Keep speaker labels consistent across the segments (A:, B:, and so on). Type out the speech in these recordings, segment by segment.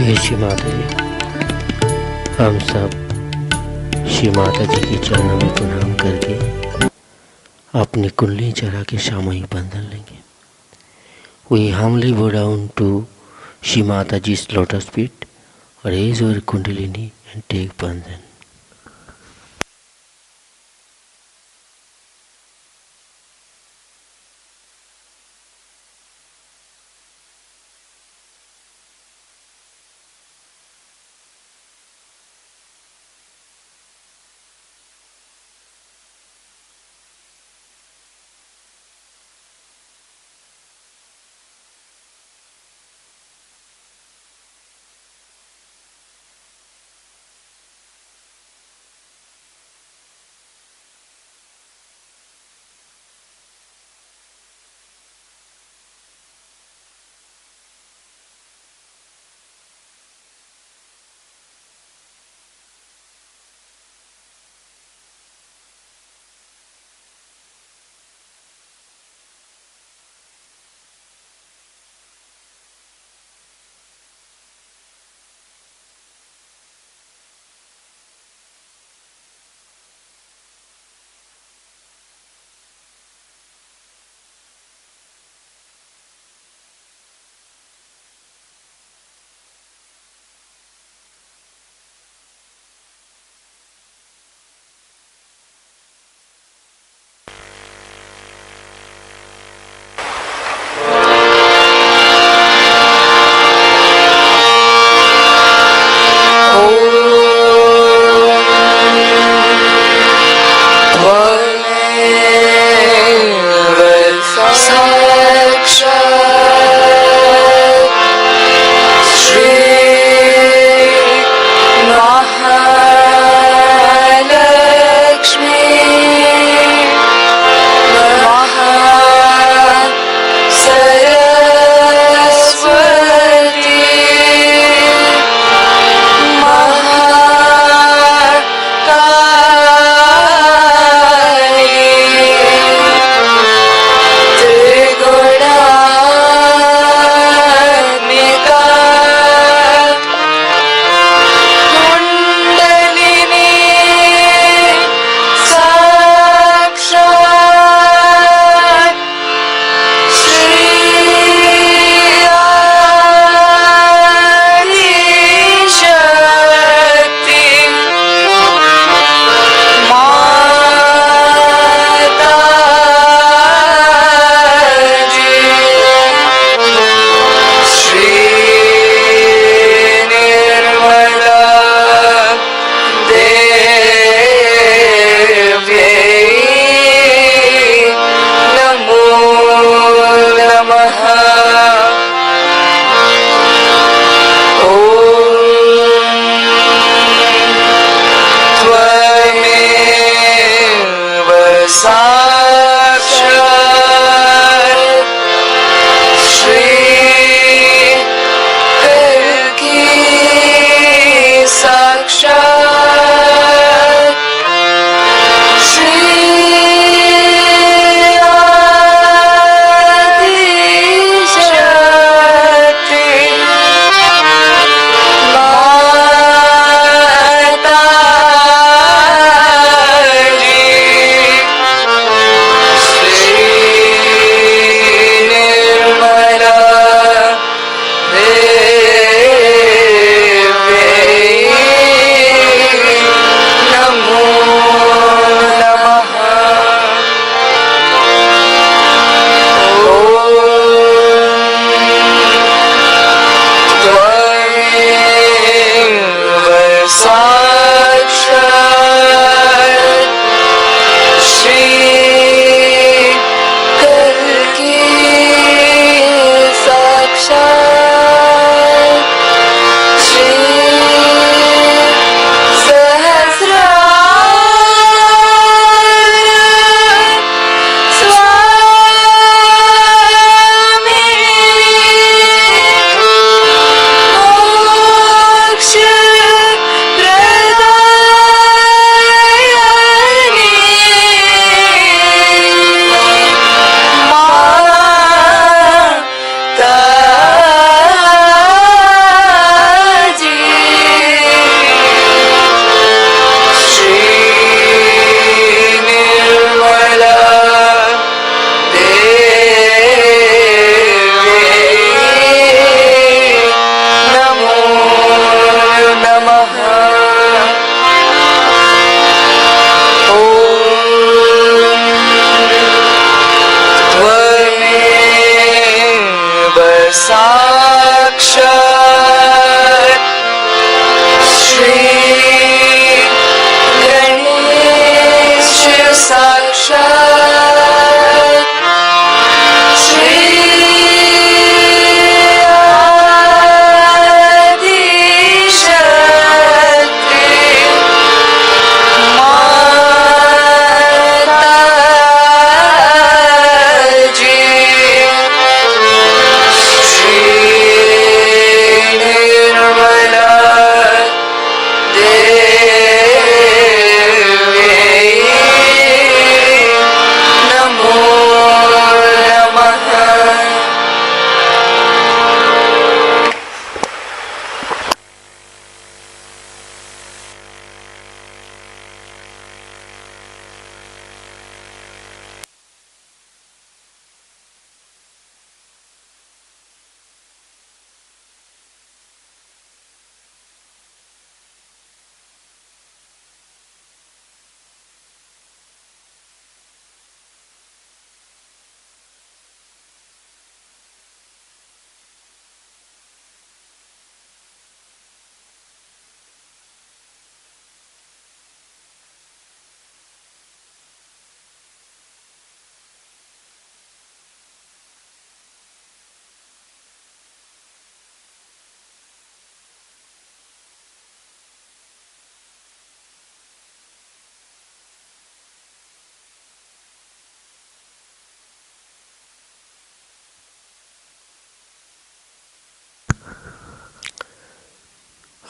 A: हे श्री माता जी, हम सब श्री माता जी के चरणों में प्रणाम करके अपनी कुंडली चढ़ा के सामूहिक बंधन लेंगे। We humbly bow down to Shri Mataji's lotus feet, raise our kundalini and take bandhan.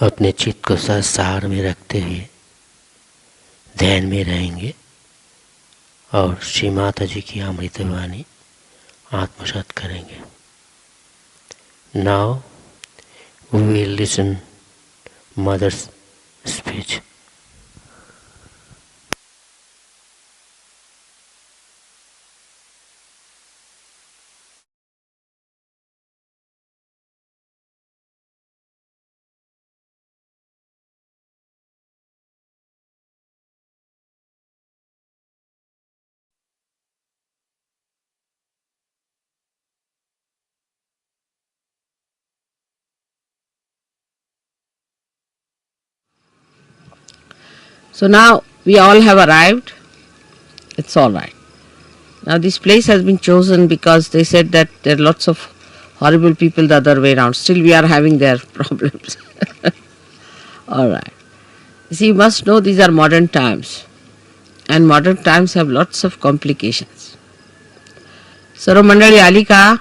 A: अपने चित्त को सार में रखते हुए ध्यान में रहेंगे और श्री माता जी की अमृतवाणी आत्मसात करेंगे. Now we will listen mother's speech.
B: So now we all have arrived. It's all right. Now this place has been chosen because they said that there are lots of horrible people the other way around. Still we are having their problems. All right. You see, you must know these are modern times. And modern times have lots of complications. सर्व मंडळी आली का?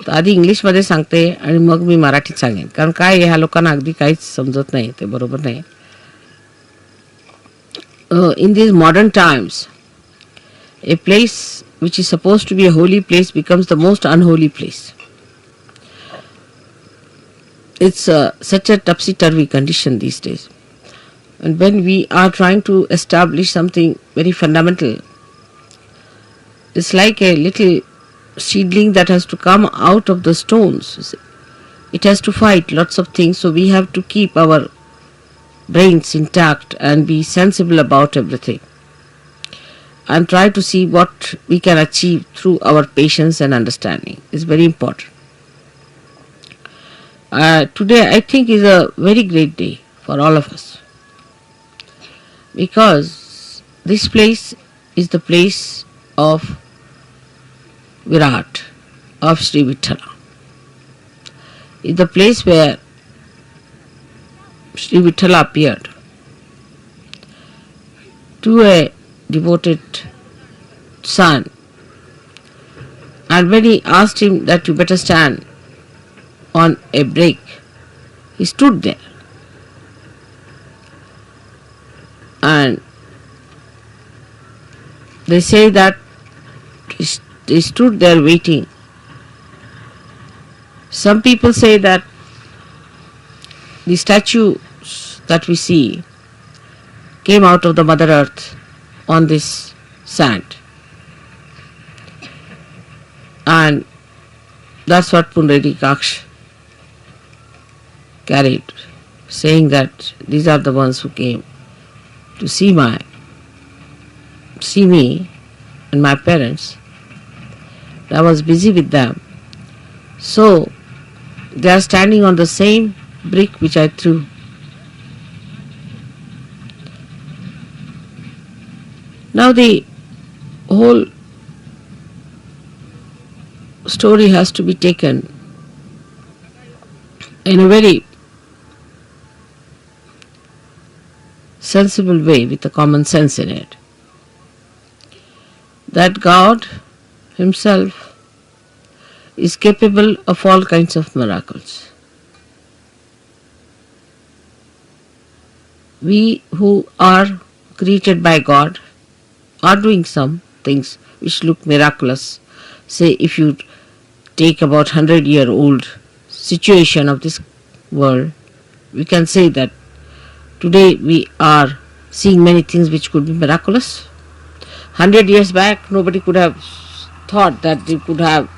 B: तर आधी इंग्लिशमध्ये सांगते आणि मग मी मराठीत सांगेन, कारण काय ह्या लोकांना अगदी काहीच समजत नाही, ते बरोबर नाही. In these modern times, a place which is supposed to be a holy place becomes the most unholy place. It's such a topsy-turvy condition these days. And when we are trying to establish something very fundamental, it's like a little seedling that has to come out of the stones. It has to fight lots of things, so we have to keep our brains intact and be sensible about everything and try to see what we can achieve through our patience and understanding. It's very important. Today I think is a very great day for all of us, because this place is the place of Virat, of Shri Vithala. It's the place where Shri Vithala appeared to a devoted son, and when he asked him that you better stand on a break, he stood there. And they say that they stood there waiting. Some people say that the statues that we see came out of the Mother Earth on this sand. And that's what Pundarikaksh carried, saying that these are the ones who came to see me and my parents. I was busy with them. So they are standing on the same brick which I threw. Now the whole story has to be taken in a very sensible way with a common sense in it. That God Himself is capable of all kinds of miracles. We who are created by God are doing some things which look miraculous. Say if you take about 100-year-old situation of this world, we can say that today we are seeing many things which could be miraculous. 100 years back, nobody could have thought that they could have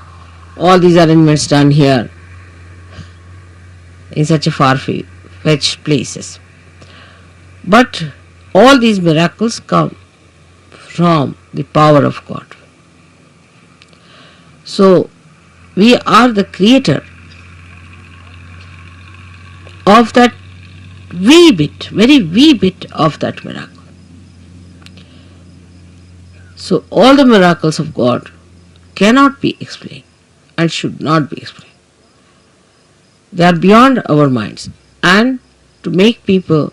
B: all these arrangements done here in such a far-fetched places. But all these miracles come from the power of God. So we are the creator of that wee bit, very wee bit of that miracle. So all the miracles of God cannot be explained and should not be explained. They are beyond our minds. And to make people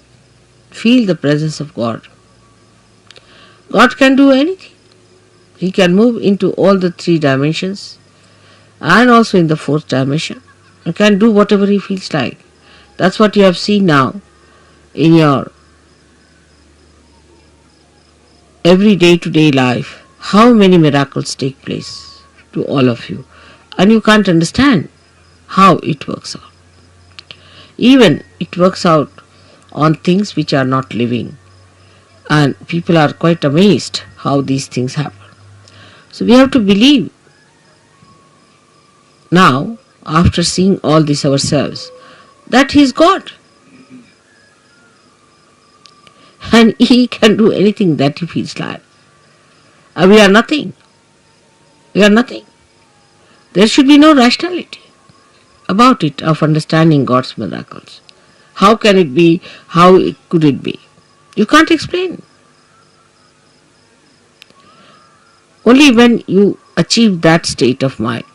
B: feel the presence of God, God can do anything. He can move into all the 3 dimensions and also in the 4th dimension. He can do whatever he feels like. That's what you have seen now in your every day-to-day life. How many miracles take place to all of you, and you can't understand how it works out. Even it works out on things which are not living, and people are quite amazed how these things happen. So we have to believe now, after seeing all this ourselves, that He is God. And He can do anything that He feels like. And we are nothing. We are nothing. There should be no rationality about it, of understanding God's miracles. How can it be? How could it be? You can't explain. Only when you achieve that state of mind,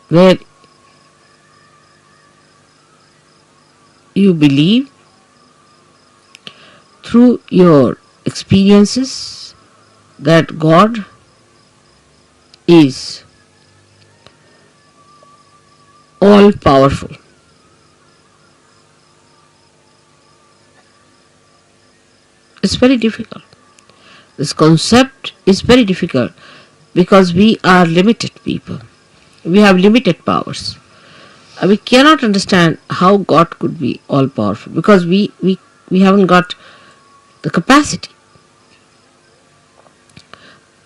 B: where you believe through your experiences that God is all powerful. It's very difficult. This concept is very difficult because we are limited people. We have limited powers. We cannot understand how God could be all powerful because we haven't got the capacity.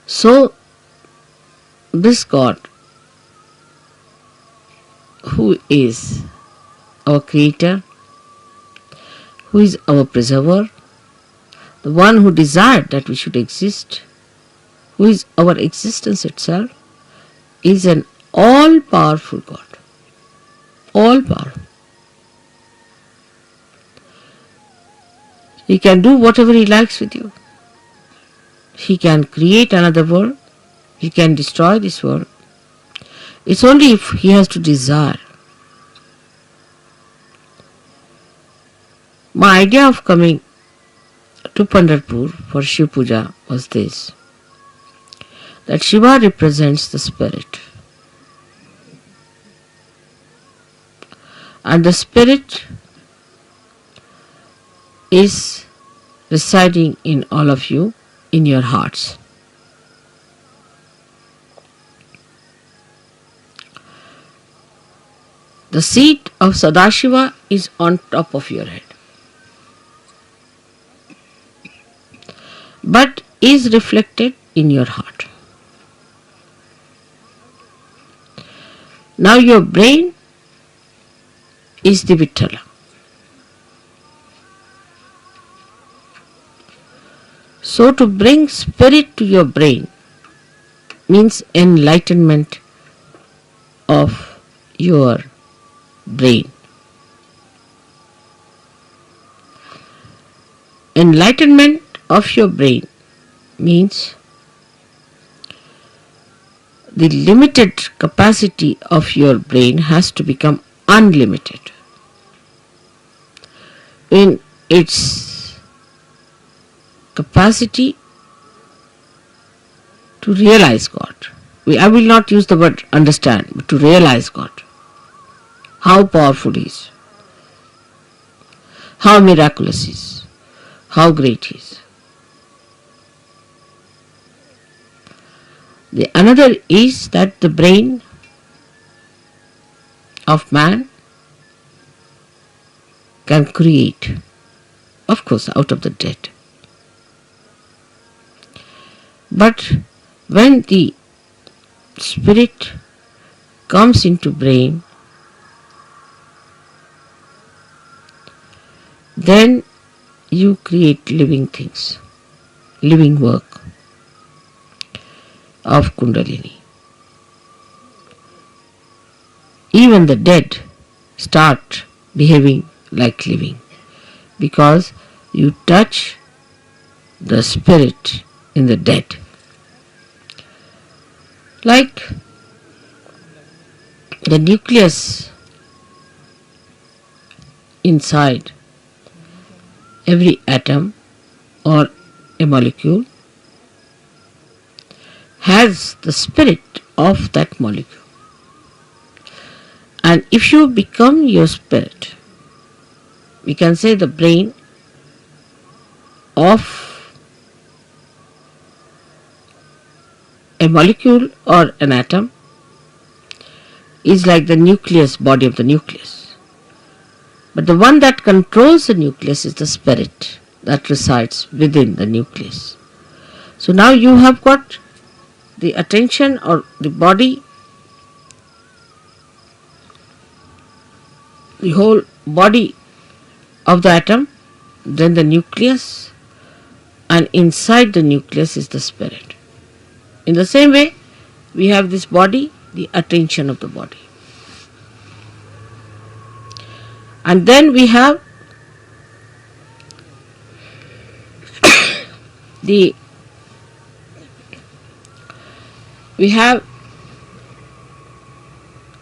B: So this God, who is our creator, who is our preserver, the one who desired that we should exist, who is our existence itself, is an all-powerful God. All-powerful. He can do whatever He likes with you. He can create another world. He can destroy this world. It's only if He has to desire. My idea of coming to Pandharpur for Shiv Puja was this, that Shiva represents the spirit, and the spirit is residing in all of you, in your hearts. The seat of Sadashiva is on top of your head, but is reflected in your heart. Now your brain is the Vittala. So to bring spirit to your brain means enlightenment of your brain. Enlightenment of your brain means the limited capacity of your brain has to become unlimited in its capacity to realize God. I will not use the word understand, but to realize God. How powerful He is, how miraculous He is, how great He is. The another is that the brain of man can create, of course, out of the dead. But when the spirit comes into brain, then you create living things, living work of Kundalini. Even the dead start behaving like living because you touch the spirit in the dead. Like the nucleus inside every atom or a molecule has the spirit of that molecule, And if you become your spirit, we can say the brain of a molecule or an atom is like the nucleus, body of the nucleus. But the one that controls the nucleus is the spirit that resides within the nucleus. So now you have got the attention or the body, the whole body of the atom, then the nucleus, and inside the nucleus is the spirit. In the same way, we have this body, the attention of the body. And then we have the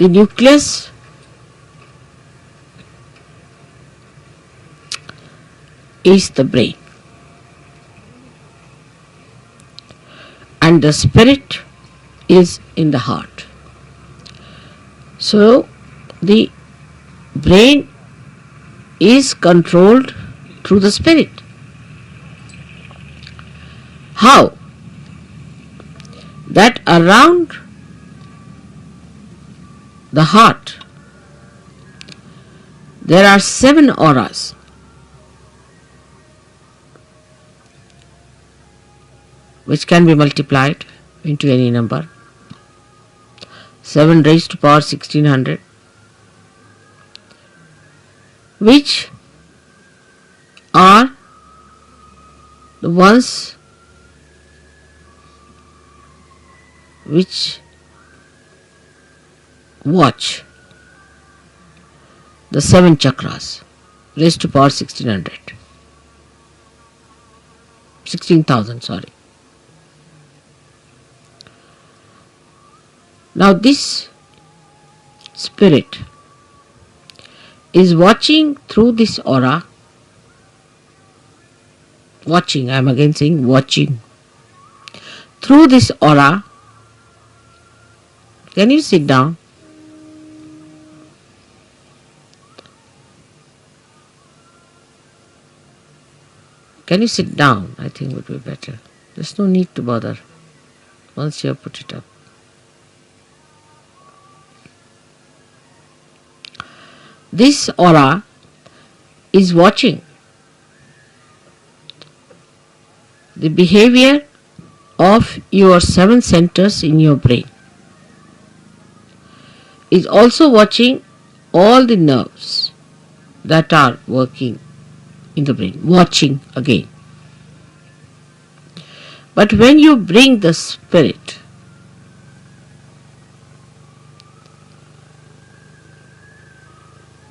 B: nucleus, is the brain, and the spirit is in the heart. So the brain is controlled through the spirit. How? That around the heart there are 7 auras. Which can be multiplied into any number. 7 raised to power 1600, which are the ones which watch the 7 chakras raised to power 16,000, sorry. Now this spirit is watching through this aura. Watching, I am again saying watching. Through this aura. Can you sit down? Can you sit down? I think would be better. There's no need to bother once you have put it up. This aura is watching the behavior of your 7 centers in your brain. Is also watching all the nerves that are working in the brain. Watching again. But when you bring the spirit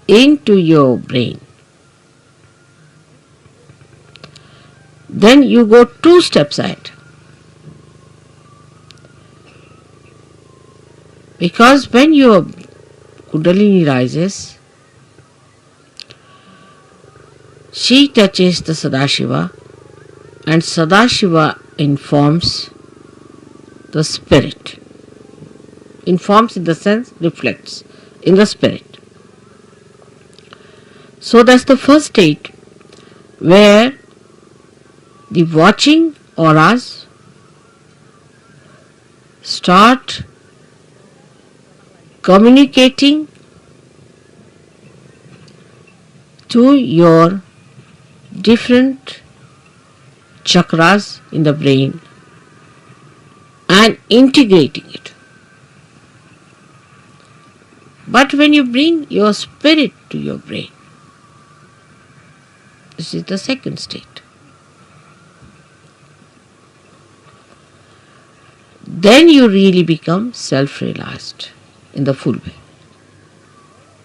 B: into your brain, then you go 2 steps ahead. Because when your Kundalini rises, she touches the Sadashiva, and Sadashiva informs the spirit. Informs in the sense reflects in the spirit. So that's the first state where the watching auras start communicating to your different chakras in the brain and integrating it. But when you bring your spirit to your brain, this is the second state. Then you really become self-realized in the full way.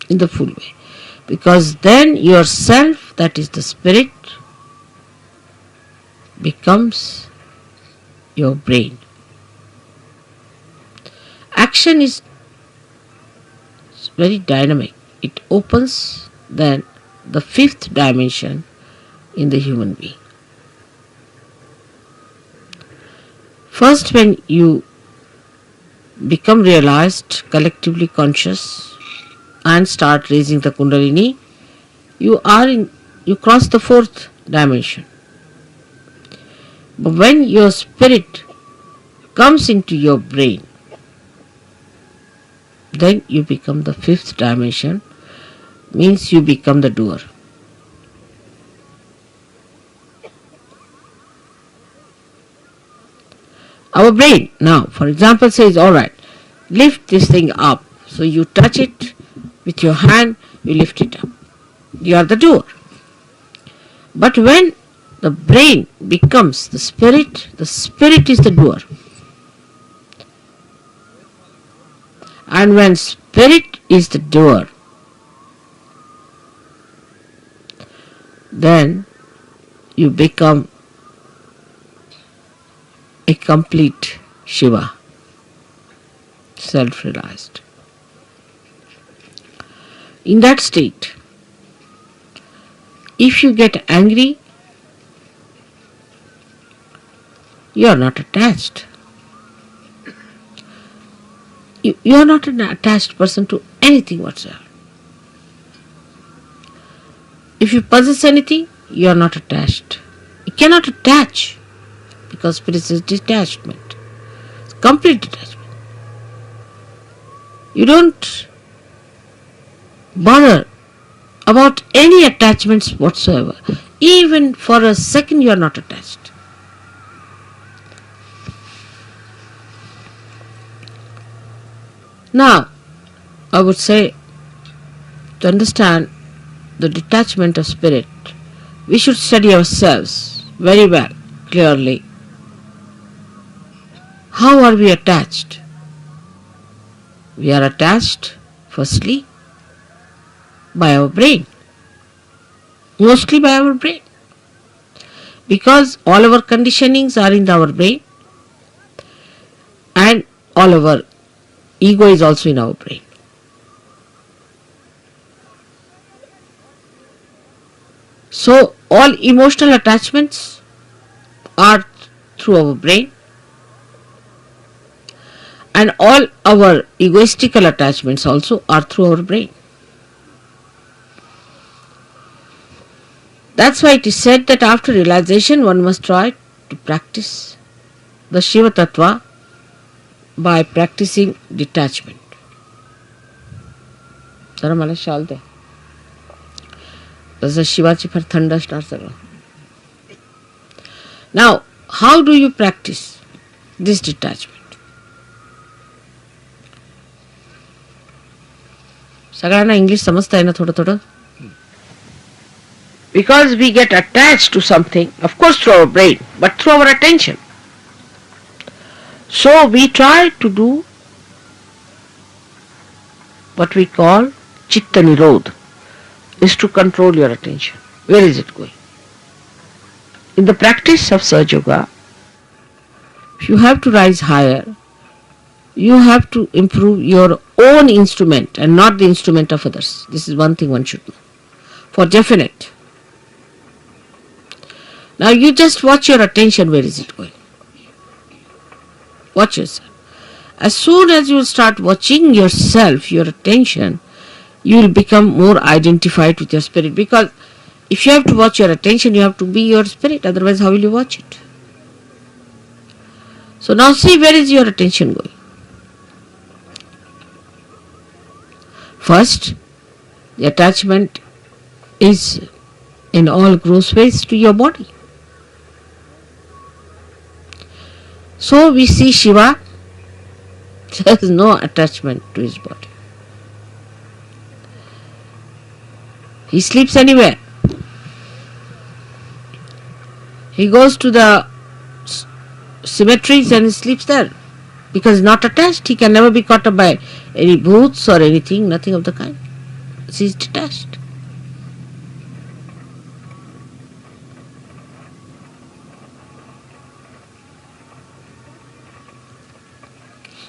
B: In the full way. Because then yourself, that is the spirit, becomes your brain. Action is very dynamic. It opens then the 5th dimension in the human being. First, when you become realized, collectively conscious, and start raising the Kundalini, you cross the fourth dimension. But when your spirit comes into your brain, then you become the fifth dimension, means you become the doer. Our brain now, for example, says, alright, lift this thing up. So you touch it with your hand, you lift it up. You are the doer. But when the brain becomes the spirit is the doer. And when spirit is the doer, then you become a complete Shiva, self-realized. In that state, if you get angry, you are not attached. You are not an attached person to anything whatsoever. If you possess anything, you are not attached. You cannot attach, because spirit is detachment. It's complete detachment. You don't bother about any attachments whatsoever. Even for a second you are not attached. Now, I would say, to understand the detachment of spirit, we should study ourselves very well, clearly. How are we attached? We are attached, firstly, by our brain. Mostly by our brain. Because all our conditionings are in our brain, and all our ego is also in our brain. So all emotional attachments are through our brain, and all our egoistical attachments also are through our brain. That's why it is said that after realization one must try to practice the Shiva Tattva by practicing detachment. जरा मला शाल दे. जसं शिवाची फार थंड असणार सगळं. Now, how do you practice this detachment? सगळ्यांना English समजता ना थोडं थोडं? Because we get attached to something, of course through our brain, but through our attention. So we try to do what we call Chitta Nirodh, is to control your attention. Where is it going? In the practice of Sahaja Yoga, you have to rise higher. You have to improve your own instrument and not the instrument of others. This is one thing one should know. For definite. Now you just watch your attention, where is it going? Watch yourself. As soon as you start watching yourself, your attention, you will become more identified with your spirit. Because if you have to watch your attention, you have to be your spirit. Otherwise, how will you watch it? So now see, where is your attention going? First, the attachment is in all gross ways to your body. So we see Shiva, there is no attachment to his body. He sleeps anywhere. He goes to the cemeteries and he sleeps there. Because he's not attached, he can never be caught up by any bhoots or anything, nothing of the kind. He is detached.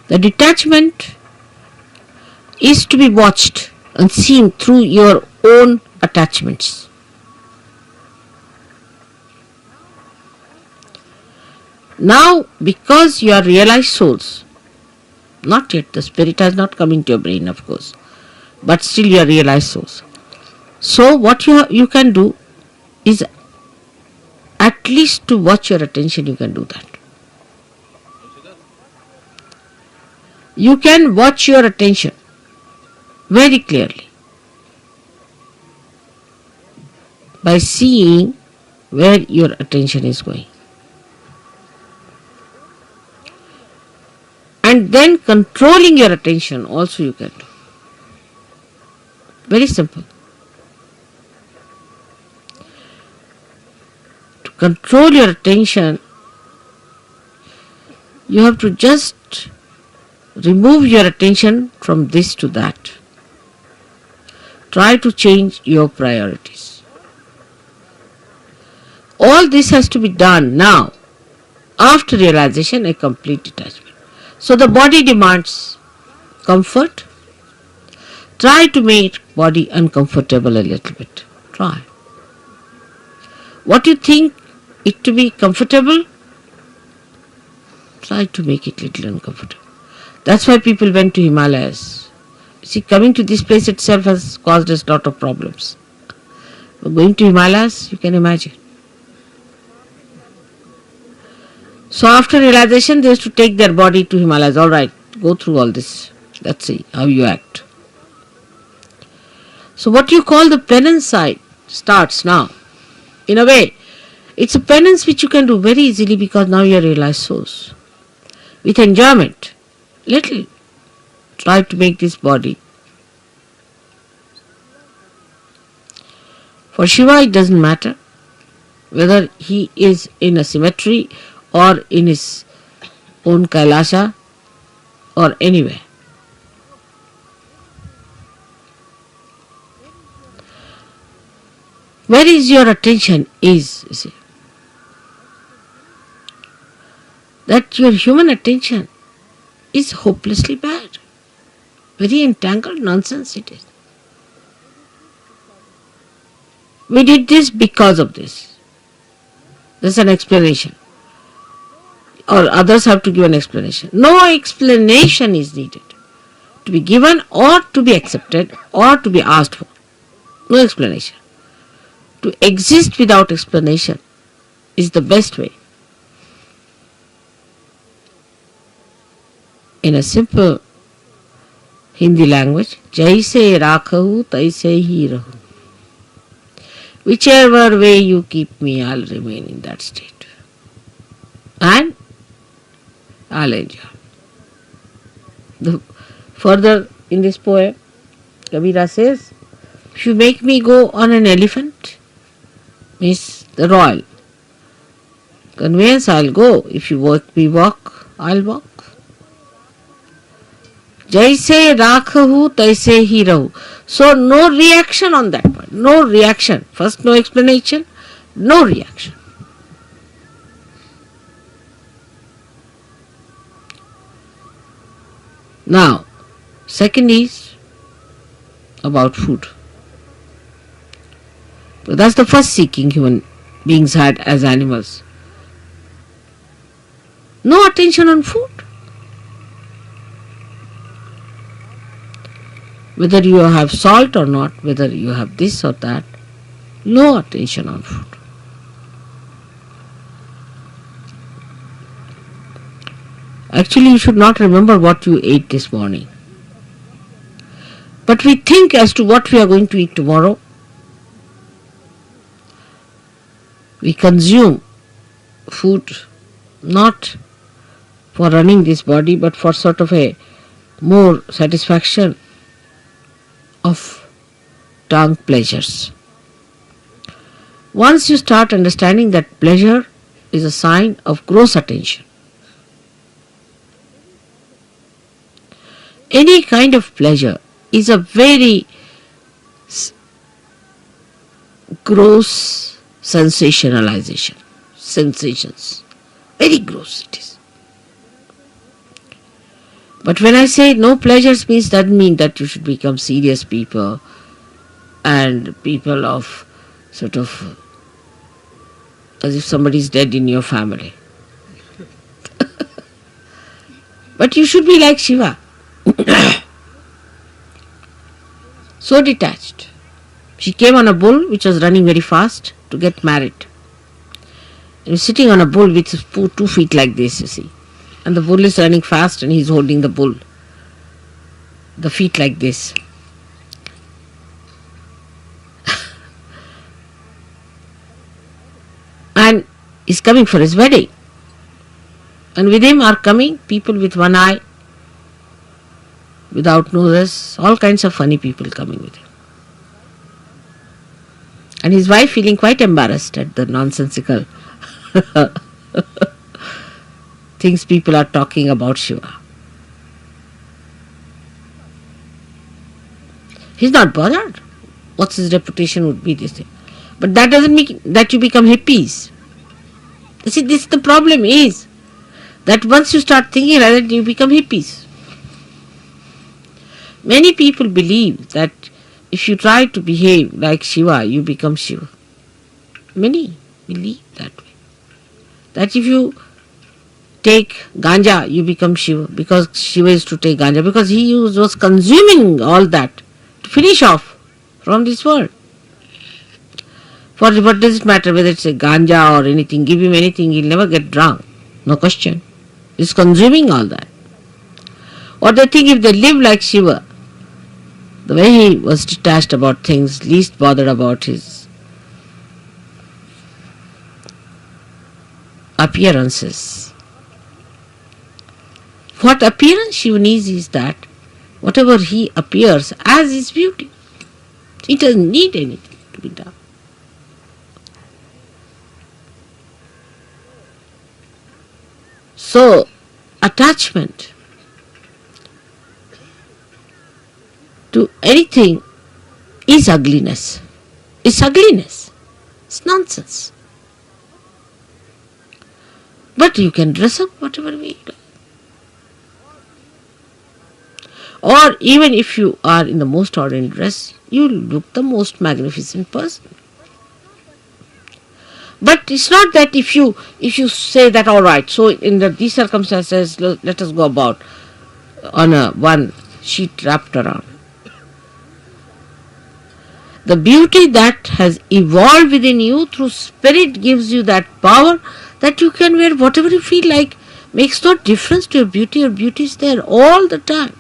B: The detachment is to be watched and seen through your own attachments. Now, because you are realized souls, not yet, the spirit has not come into your brain, of course. but still you are realized souls. So what you can do is at least to watch your attention, you can do that. You can watch your attention very clearly by seeing where your attention is going. And then controlling your attention also you can do. Very simple. To control your attention, you have to just remove your attention from this to that. Try to change your priorities. All this has to be done now, after realization, a complete detachment. So the body demands comfort. Try to make body uncomfortable a little bit. Try. What you think it to be comfortable, try to make it little uncomfortable. That's why people went to Himalayas. See, coming to this place itself has caused us a lot of problems. But going to Himalayas, you can imagine. So after realization, they used to take their body to Himalayas. All right, go through all this. Let's see how you act. So what you call the penance side starts now. In a way, it's a penance which you can do very easily because now you are realized souls. With enjoyment, little. Try to make this body. For Shiva, it doesn't matter whether he is in a cemetery or in his own Kailasha or anywhere. Where is your attention is, you see. That your human attention is hopelessly bad. Very entangled nonsense it is. We did this because of this. There's an explanation. Or others have to give an explanation. No explanation is needed to be given or to be accepted or to be asked for. No explanation. To exist without explanation is the best way. In a simple Hindi language, jaise rakhahu taise hi rahu. Whichever way you keep me, I'll remain in that state. And I'll enjoy. Further in this poem, Kabira says, if you make me go on an elephant, means the royal conveyance, I'll go. If you make me walk, I'll walk. Jaise rakhahu taise hi rahu. So no reaction on that part. No reaction. First no explanation, no reaction. Now, second is about food. So that's the first seeking human beings had as animals. No attention on food. Whether you have salt or not, whether you have this or that, no attention on food. Actually, you should not remember what you ate this morning. But we think as to what we are going to eat tomorrow. We consume food not for running this body, but for sort of a more satisfaction of tongue pleasures. Once you start understanding that pleasure is a sign of gross attention, any kind of pleasure is a very gross sensationalization. Sensations. Very gross it is. But when I say no pleasures means doesn't mean that you should become serious people and people of sort of as if somebody is dead in your family. But you should be like Shiva. so detached. She came on a bull which was running very fast to get married. He was sitting on a bull with 2 feet like this, you see. And the bull is running fast and he is holding the bull, the feet like this. And he's coming for his wedding. And with him are coming people with one eye, without noses, all kinds of funny people coming with him. And his wife feeling quite embarrassed at the nonsensical things people are talking about Shiva. He's not bothered. What's his reputation would be, this thing. But that doesn't mean that you become hippies. You see, this the problem is that once you start thinking like that, you become hippies. Many people believe that if you try to behave like Shiva, you become Shiva. Many believe that way. That if you take ganja, you become Shiva, because Shiva is to take ganja, because he was consuming all that to finish off from this world. For what does it matter whether it's a ganja or anything? Give him anything, he'll never get drunk. No question. He's consuming all that. Or they think if they live like Shiva, the way he was detached about things, least bothered about his appearances. What appearance Shiva needs is that whatever he appears as is beauty. He doesn't need anything to be done. So, attachment to anything is ugliness. It's ugliness. It's nonsense. But you can dress up whatever way you do. Or even if you are in the most ordinary dress, you look the most magnificent person. But it's not that if you say that, all right, so in these circumstances, let us go about on one sheet wrapped around. The beauty that has evolved within you through spirit gives you that power that you can wear whatever you feel like. Makes no difference to your beauty. Your beauty is there all the time.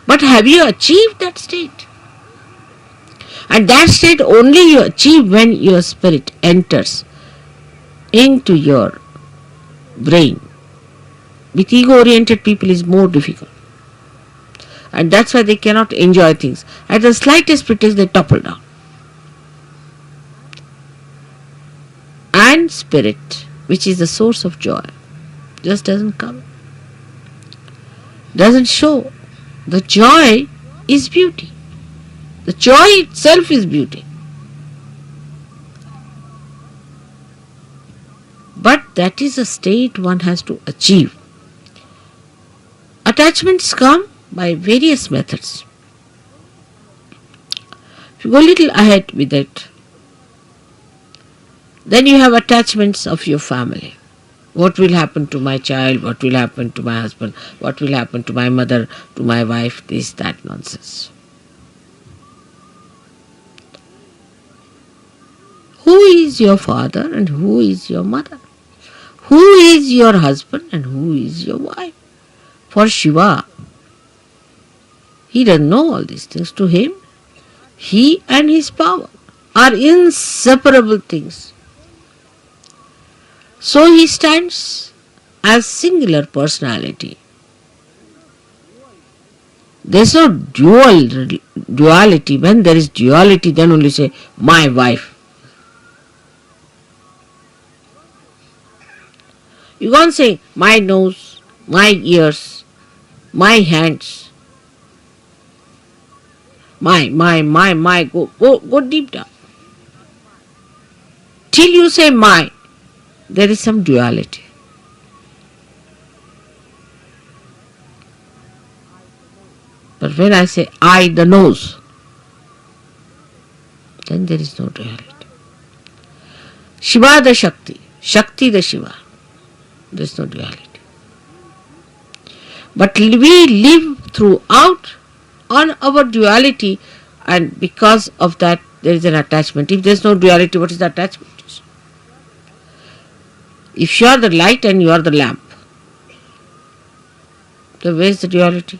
B: But have you achieved that state? And that state only you achieve when your spirit enters into your brain. With ego-oriented people is more difficult. And that's why they cannot enjoy things. At the slightest pretext, they topple down. And spirit, which is the source of joy, just doesn't come. Doesn't show. The joy is beauty. The joy itself is beauty. But that is a state one has to achieve. Attachments come by various methods. If you go a little ahead with it, then you have attachments of your family. What will happen to my child? What will happen to my husband? What will happen to my mother, to my wife? This, that nonsense. Who is your father and who is your mother? Who is your husband and who is your wife? For Shiva, he doesn't know all these things. To him, he and his power are inseparable things. So he stands as singular personality. There is no duality. When there is duality, then only say, my wife. You can't say, my nose, my ears, my hands, my, go deep down. Till you say my, there is some duality. But when I say I, the nose, then there is no duality. Shiva the Shakti, Shakti the Shiva, there is no duality. But we live throughout on our duality, and because of that there is an attachment. If there is no duality, what is the attachment? If you are the light and you are the lamp, then where is the duality?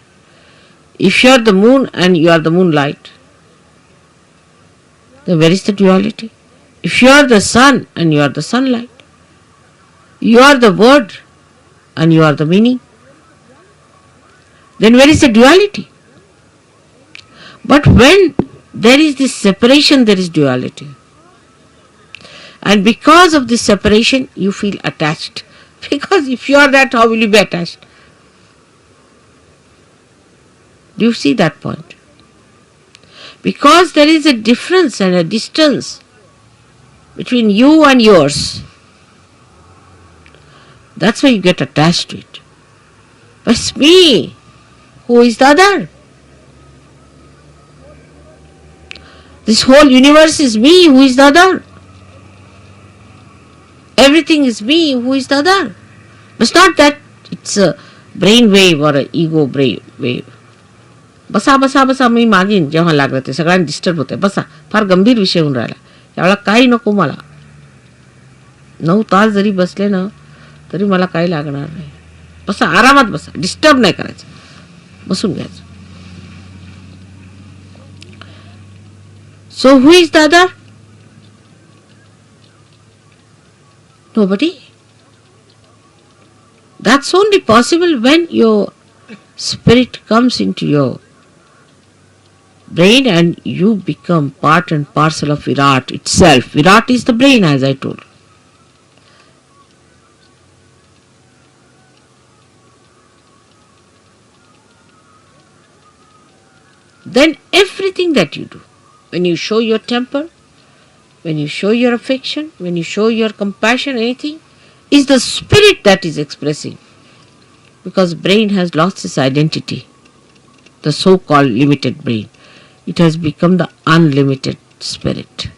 B: If you are the moon and you are the moonlight, then where is the duality? If you are the sun and you are the sunlight, you are the word and you are the meaning, then where is the duality? But when there is this separation, there is duality. And because of this separation, you feel attached. Because if you are that, how will you be attached? Do you see that point? Because there is a difference and a distance between you and yours. That's why you get attached to it. But it's me. Who is the other? This whole universe is me. Who is the other? Everything is me. Who is the other? But it's not that it's a brain wave or an ego brain wave. बसा बसा बसा मी मागीन जेव्हा लागलं ते सगळ्यांना disturb होते. बसा, फार गंभीर विषय होऊन राहिला यावेळेला. काही नको मला. 9 तास जरी बसले ना तरी मला काही लागणार नाही. बसा, आरामात बसा, डिस्टर्ब नाही करायचं, बसून घ्यायचं. So who is the other? Nobody. That's only possible when your spirit comes into your brain and you become part and parcel of Virat itself. Virat is the brain, as I told. Then everything that you do, when you show your temper, when you show your affection, when you show your compassion, anything, is the spirit that is expressing. Because brain has lost its identity, the so-called limited brain. It has become the unlimited spirit.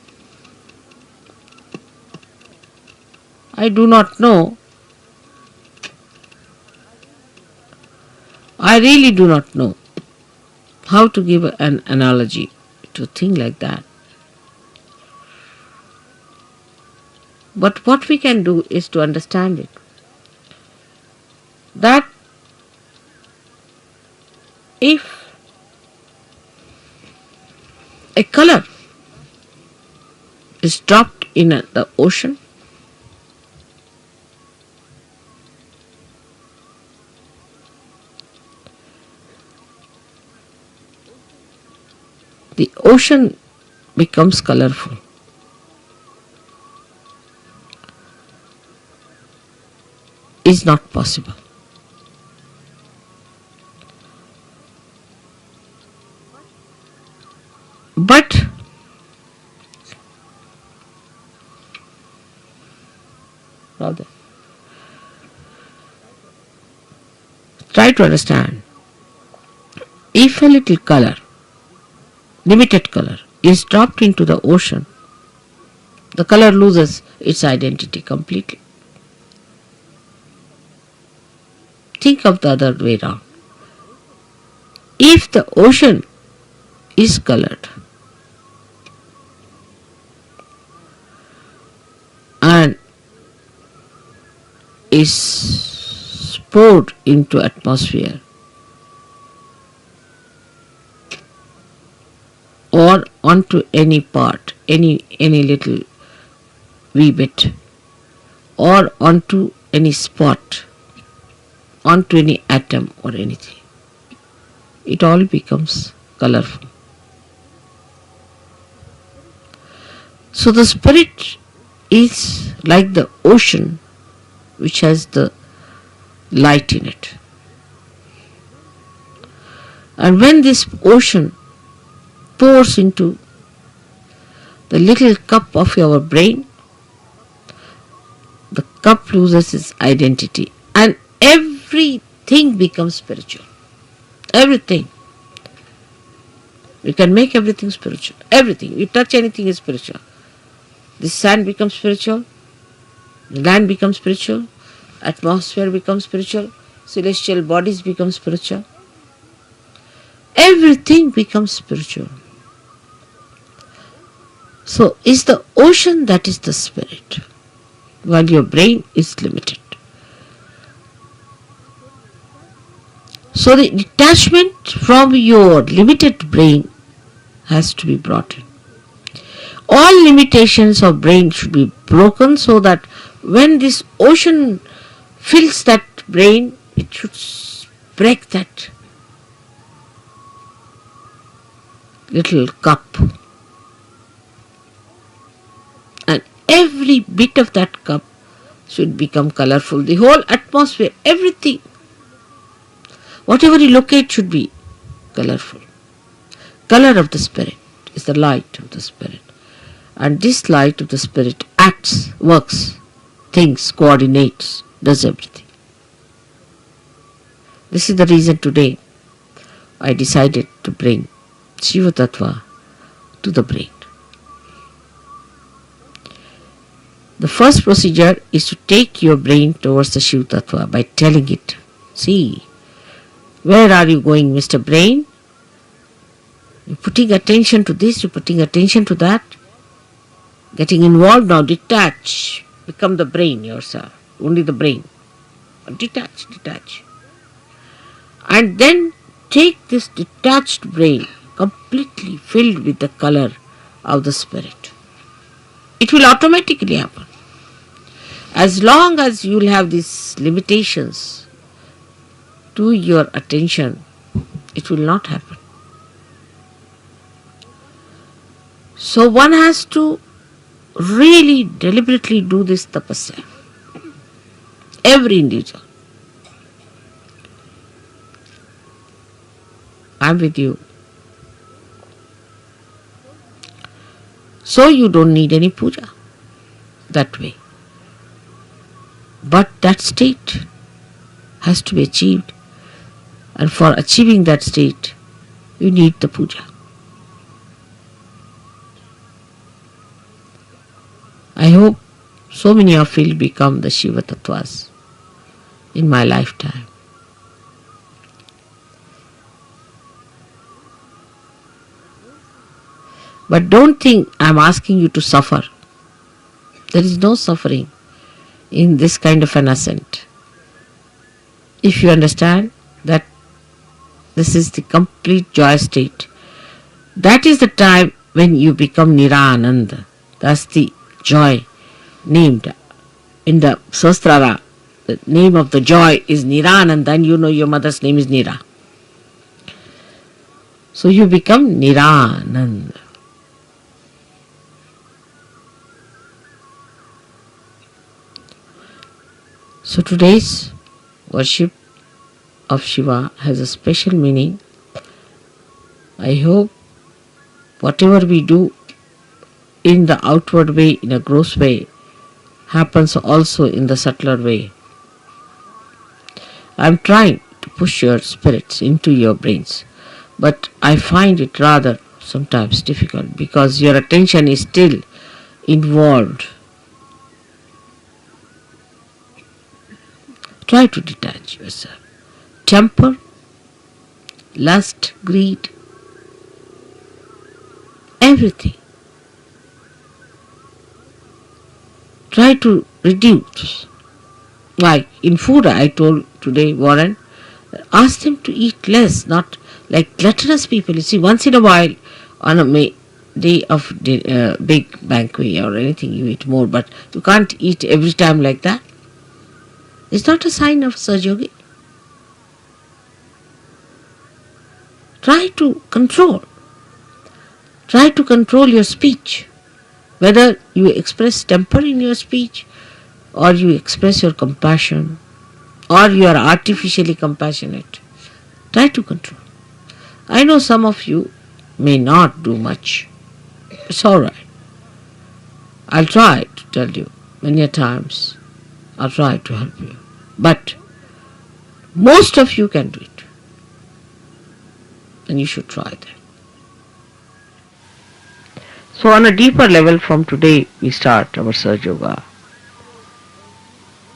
B: I do not know. I really do not know how to give an analogy to a thing like that. But what we can do is to understand it. That if a color is dropped in the ocean, the ocean becomes colorful. Is not possible. But rather, try to understand. If a little color, limited color, is dropped into the ocean, the color loses its identity completely. Think of the other way around. If the ocean is colored and is poured into atmosphere or onto any part, any little wee bit, or onto any spot, onto any atom or anything, it all becomes colorful. So the spirit is like the ocean which has the light in it. And when this ocean pours into the little cup of your brain, the cup loses its identity and everything becomes spiritual. Everything. You can make everything spiritual. Everything. You touch anything is spiritual. The sand becomes spiritual. The land becomes spiritual. Atmosphere becomes spiritual. Celestial bodies become spiritual. everything becomes spiritual. So is the ocean that is the spirit, while your brain is limited. So the detachment from your limited brain has to be brought in. All limitations of brain should be broken so that when this ocean fills that brain, it should break that little cup. And every bit of that cup should become colorful. The whole atmosphere, everything, whatever you locate should be colorful. Color of the spirit is the light of the spirit. And this light of the spirit acts, works, thinks, coordinates, does everything. This is the reason today I decided to bring Shiva Tattva to the brain. The first procedure is to take your brain towards the Shiva Tattva by telling it, see, where are you going, Mr. Brain? You're putting attention to this, you're putting attention to that. Getting involved now, detach. Become the brain yourself, only the brain. Detach. And then take this detached brain, completely filled with the color of the spirit. It will automatically happen. As long as you will have these limitations to your attention, it will not happen. So one has to really deliberately do this tapasya. Every individual. I'm with you. So you don't need any puja that way. But that state has to be achieved. And for achieving that state, you need the puja. I hope so many of you will become the Shiva Tattvas in my lifetime. But don't think I'm asking you to suffer. There is no suffering in this kind of an ascent. If you understand that this is the complete joy state, that is the time when you become Nirananda. That's the joy named in the Sastrara. The name of the joy is Nirananda, and you know your mother's name is Nira. So you become Nirananda. So today's worship of Shiva has a special meaning. I hope whatever we do in the outward way, in a gross way, happens also in the subtler way. I am trying to push your spirits into your brains, but I find it rather sometimes difficult because your attention is still involved. Try to detach yourself. Temper, lust, greed, everything. Try to reduce. Like in food, I told today, Warren, ask them to eat less, not like gluttonous people. You see, once in a while, on a day of big banquet or anything, you eat more, but you can't eat every time like that. It's not a sign of Sahaja. Try to control. Try to control your speech. Whether you express temper in your speech, or you express your compassion, or you are artificially compassionate. Try to control. I know some of you may not do much. It's alright. I'll try to tell you many times. I'll try to help you. But most of you can do it. And you should try that. So on a deeper level from today we start our Sahaja Yoga,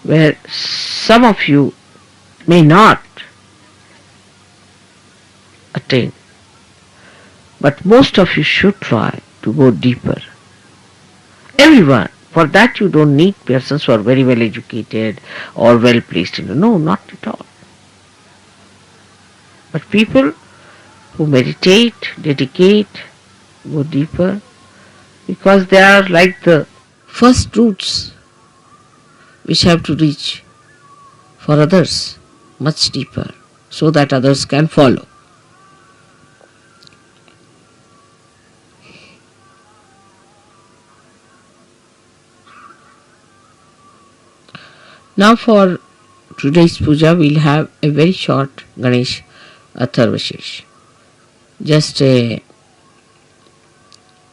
B: where some of you may not attain But most of you should try to go deeper. Everyone. For that you don't need persons who are very well educated or well placed in. No, not at all. But people who meditate, dedicate, go deeper, because they are like the first roots which have to reach for others much deeper so that others can follow. Now for today's puja we'll have a very short Ganesh Atharvashesh. Just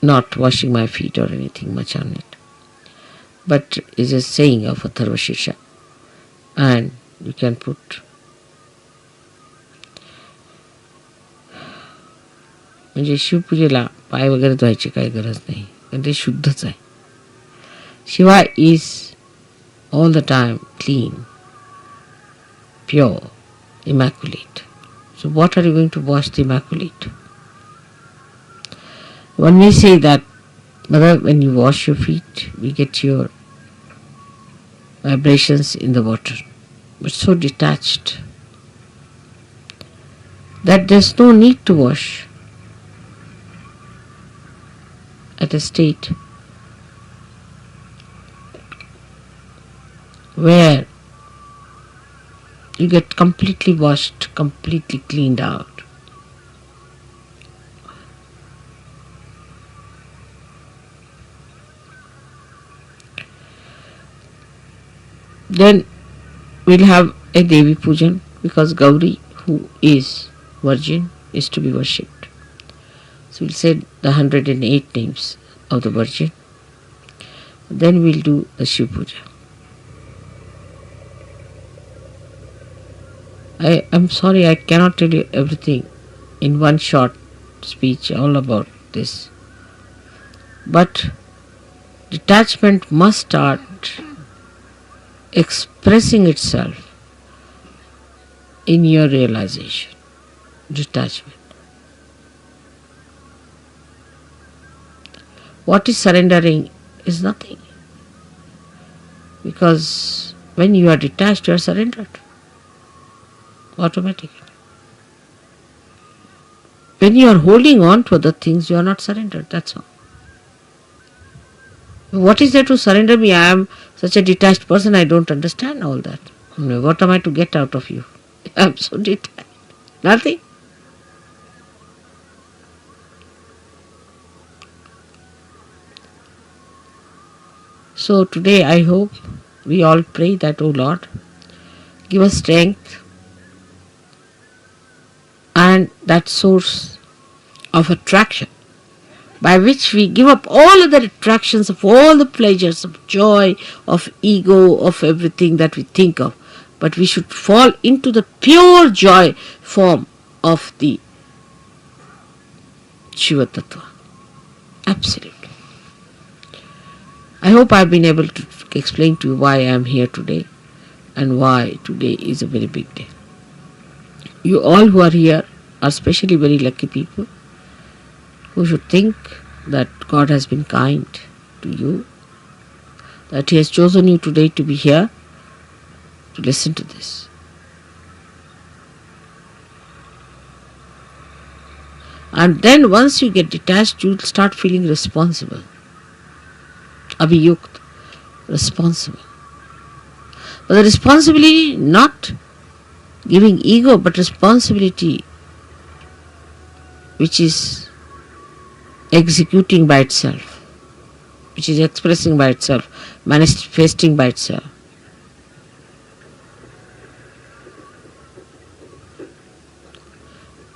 B: not washing my feet or anything much on it. But is a saying of Atharvashesha. And you can put म्हणजे शिवपूजेला पाय वगैरे धुवायची काही गरज नाही कारण ते शुद्धच आहे. Shiva is all the time clean, pure, immaculate. So what are you going to wash the immaculate? One may say that, Mother, when you wash your feet, we get your vibrations in the water, but so detached that there's no need to wash at a state where you get completely washed, completely cleaned out. Then we'll have a Devi Pujan because Gauri, who is virgin, is to be worshipped. So we'll say the 108 names of the Virgin. Then we'll do the Shiv Puja. I'm sorry I cannot tell you everything in one short speech all about this. But detachment must start expressing itself in your realization. Detachment. What is surrendering is nothing. Because when you are detached, you are surrendered. Automatically. When you are holding on to other things, you are not surrendered. That's all. What is there to surrender me? I am such a detached person, I don't understand all that. What am I to get out of you? I am so detached. Nothing. So today I hope we all pray that, O Lord, give us strength and that source of attraction by which we give up all other attractions of all the pleasures of joy, of ego, of everything that we think of. But we should fall into the pure joy form of the Shiva Tattva. Absolutely. I hope I have been able to explain to you why I am here today and why today is a very big day. You all who are here are especially very lucky people who should think that God has been kind to you, that He has chosen you today to be here to listen to this. And then once you get detached, you will start feeling responsible. Abhiyukt, responsible. But the responsibility not giving ego, but responsibility which is executing by itself, which is expressing by itself, manifesting by itself.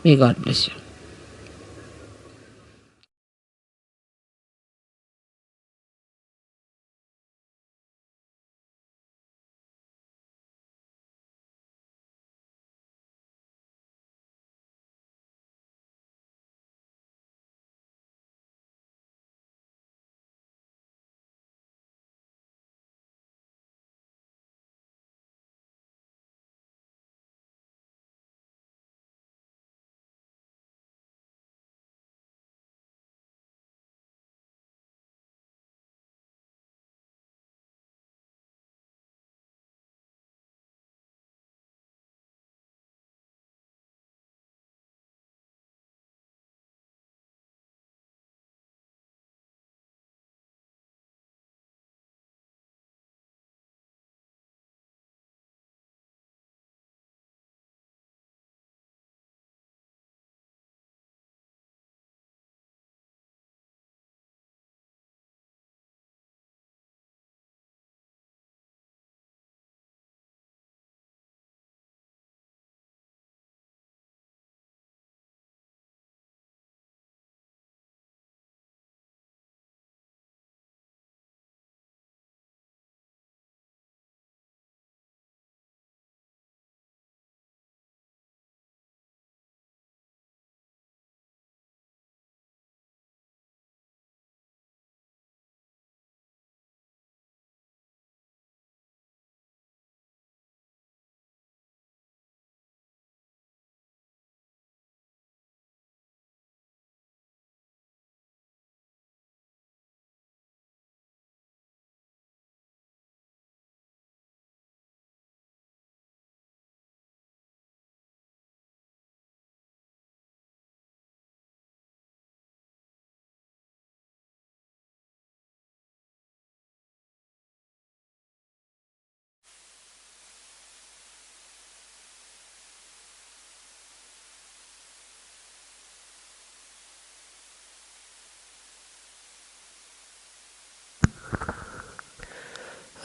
B: May God bless you.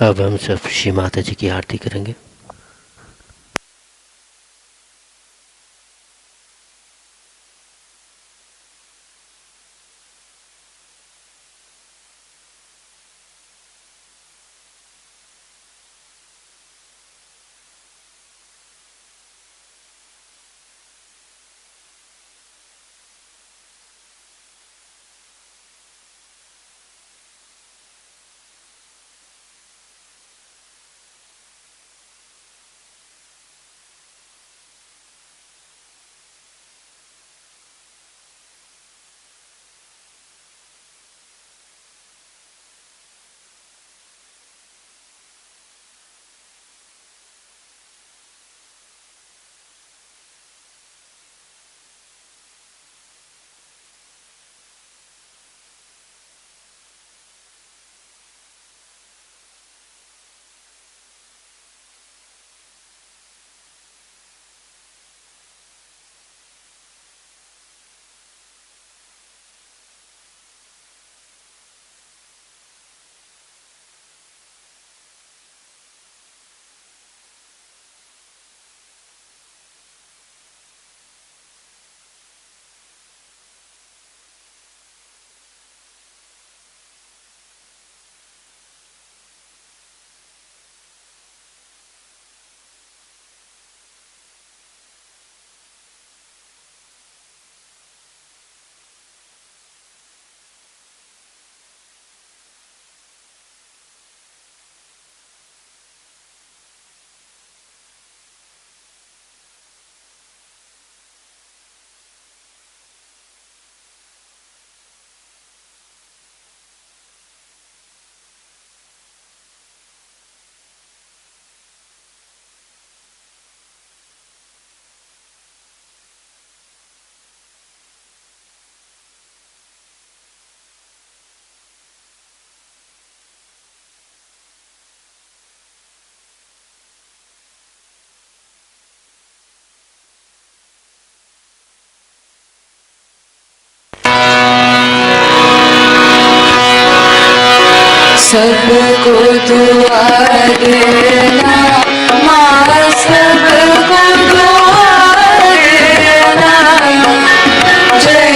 A: अब हम सब श्री माता जी की आरती करेंगे।
C: सबको दुआ देना माँ, सबको दुआ देना। जय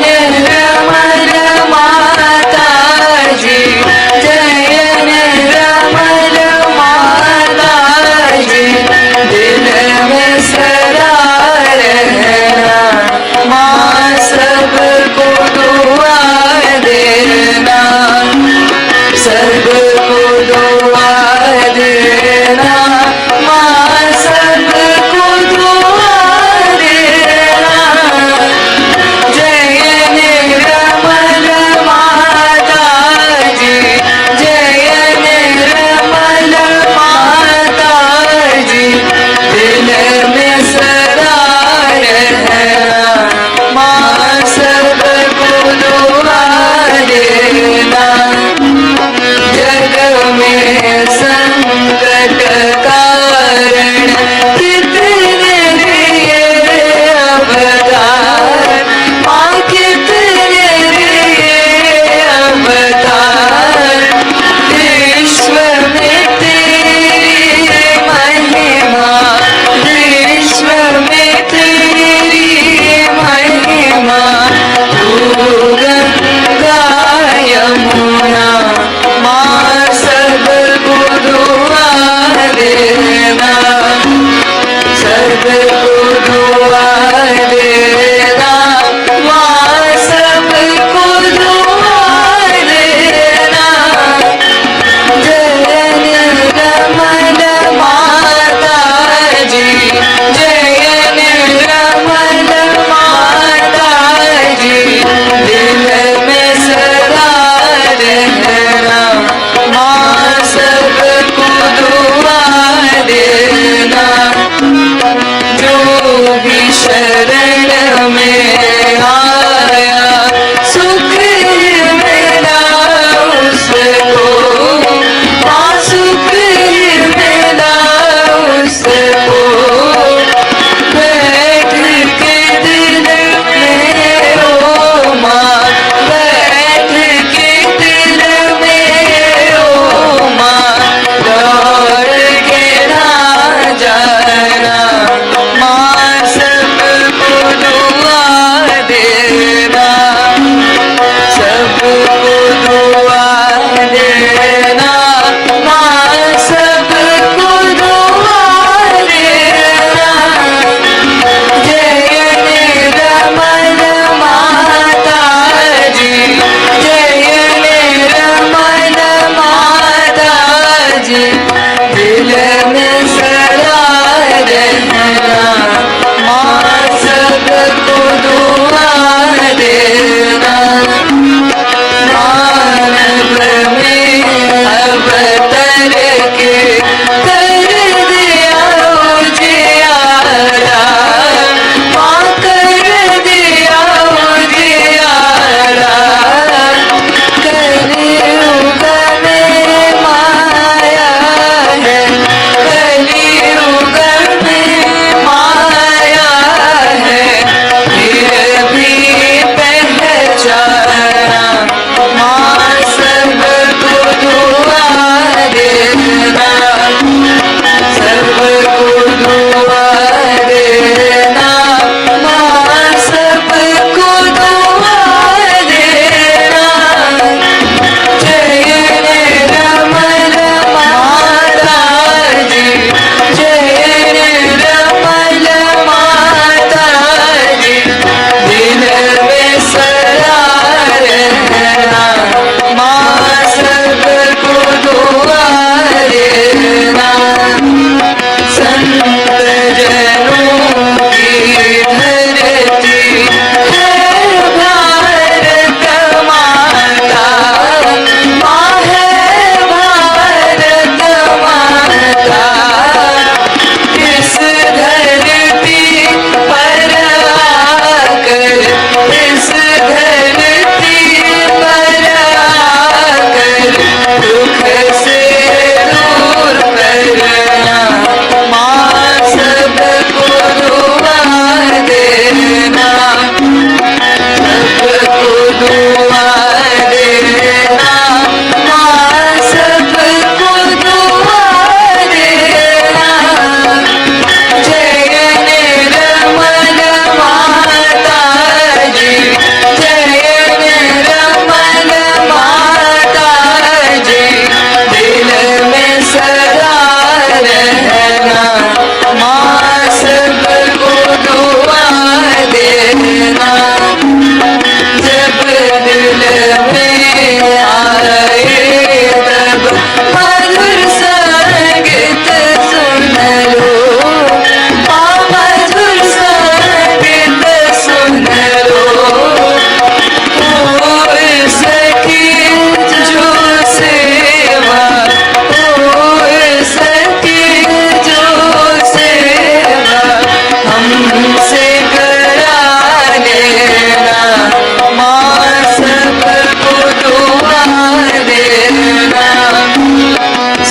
C: निर्मल माता जी, जय निर्मल माता जी, दिल में सदा रहना माँ, सबको दुआ देना, सबको दुआ देना माँ, सबको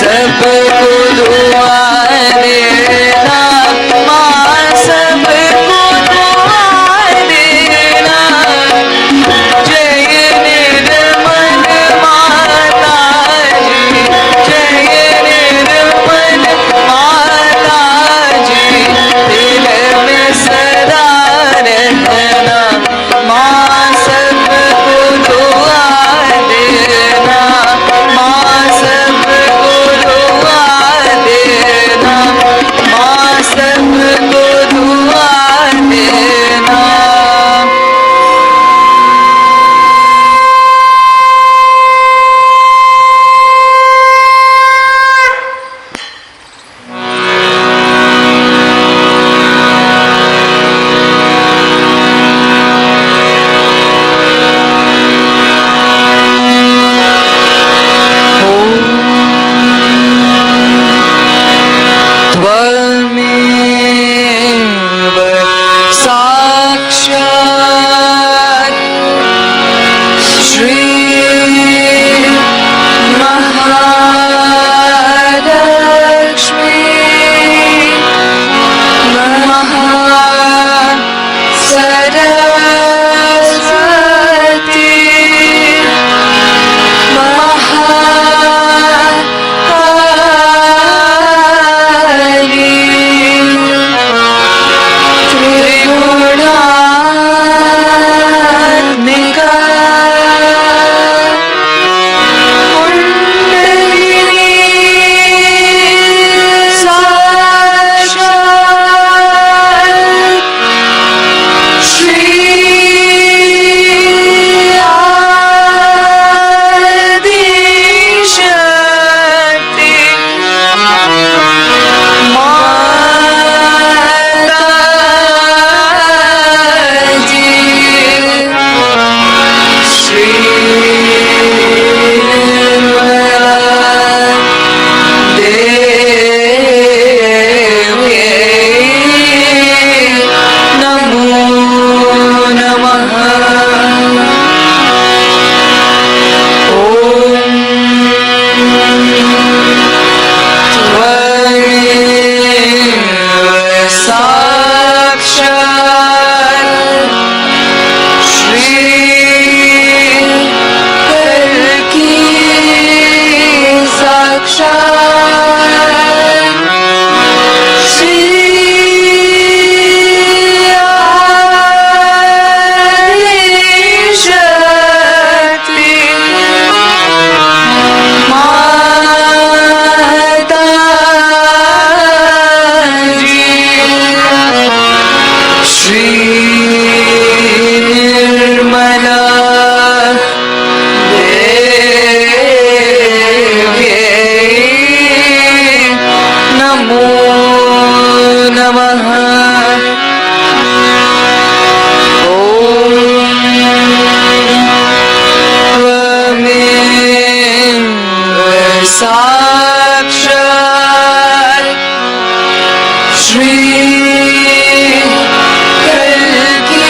C: सबको दुआ देना माँ, सबको दुआ देना। जय निर्मल माता जी, जय निर्मल माता जी, दिल में सदा रहना माँ, सबको दुआ देना माँ, सबको दुआ देना माँ, सबको दुआ देना। त्वमेव साक्षात् श्री महालक्ष्मी महासरस्वती महाकाली त्रिगुणात्मिका कुण्डलिनी साक्षात् श्री आदिशक्ति माताजी, श्री देव्यै नमो नमः। त्वमेव साक्षात् श्री कल्की साक्षात् श्री आदिशक्ति माताजी, श्री निर्मला देव्यै नमो नमः। त्वमेव साक्षात् श्री कल्की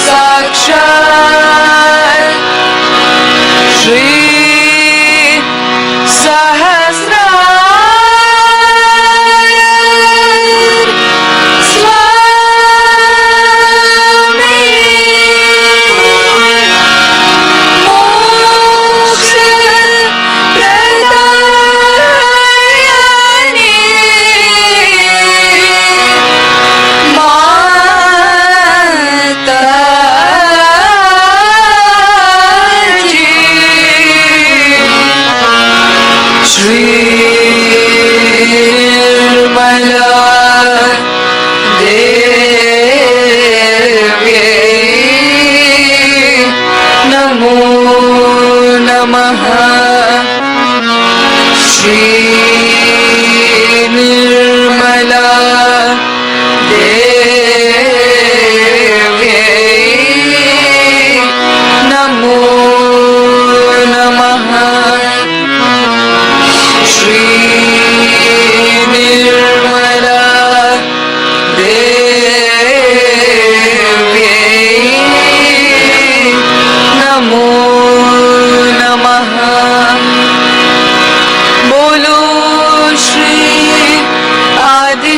C: साक्षात् श्री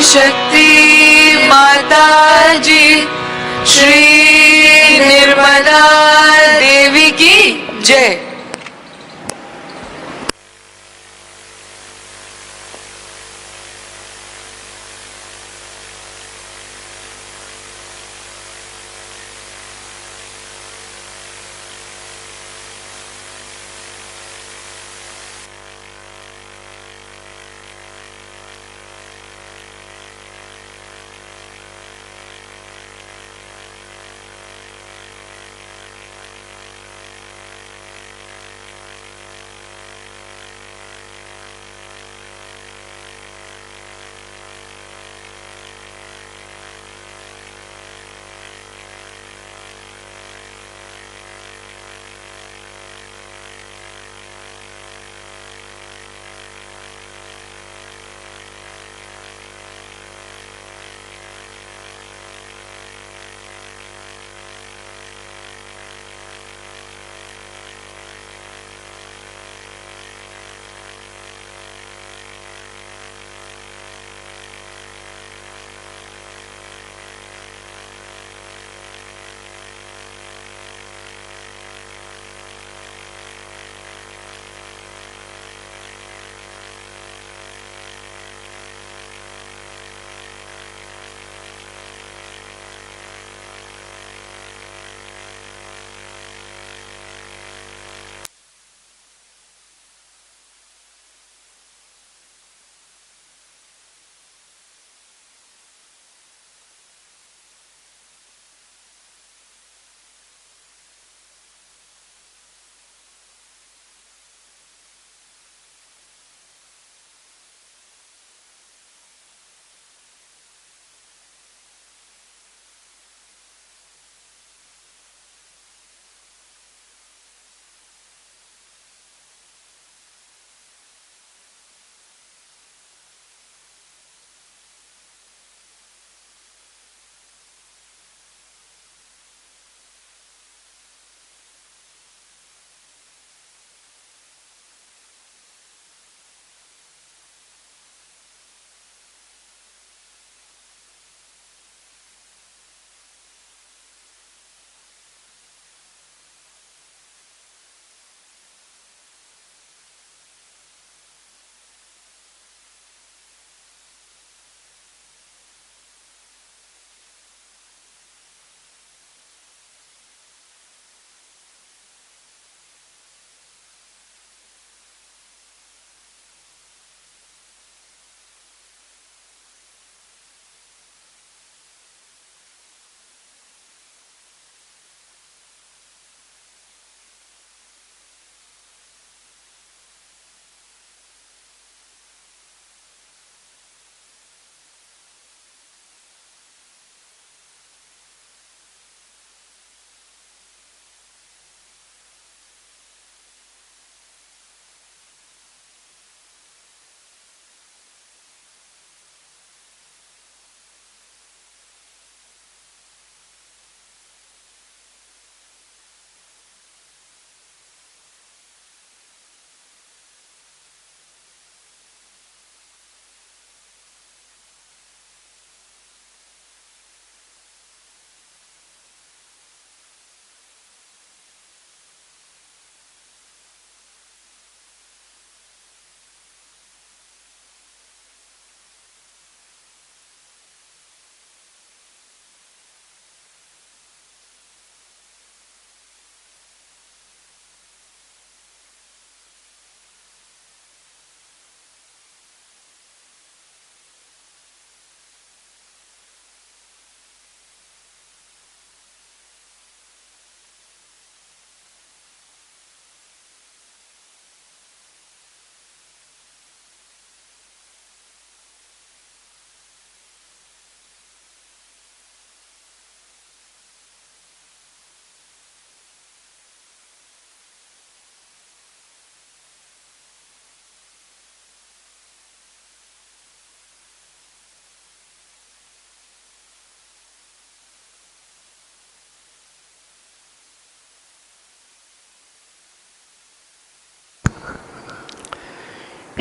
C: शक्ति माता जी, श्री निर्मला देवी की जय।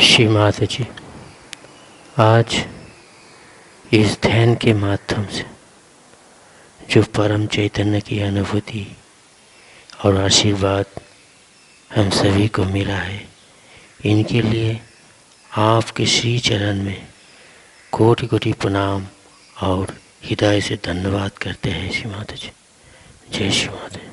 A: श्री माता जी, आज इस ध्यान के माध्यम से जो परम चैतन्य की अनुभूति और आशीर्वाद हम सभी को मिला है, इनके लिए आपके श्री चरण में कोटि कोटि प्रणाम और हृदय से धन्यवाद करते हैं श्री माता जी। जय श्री माता।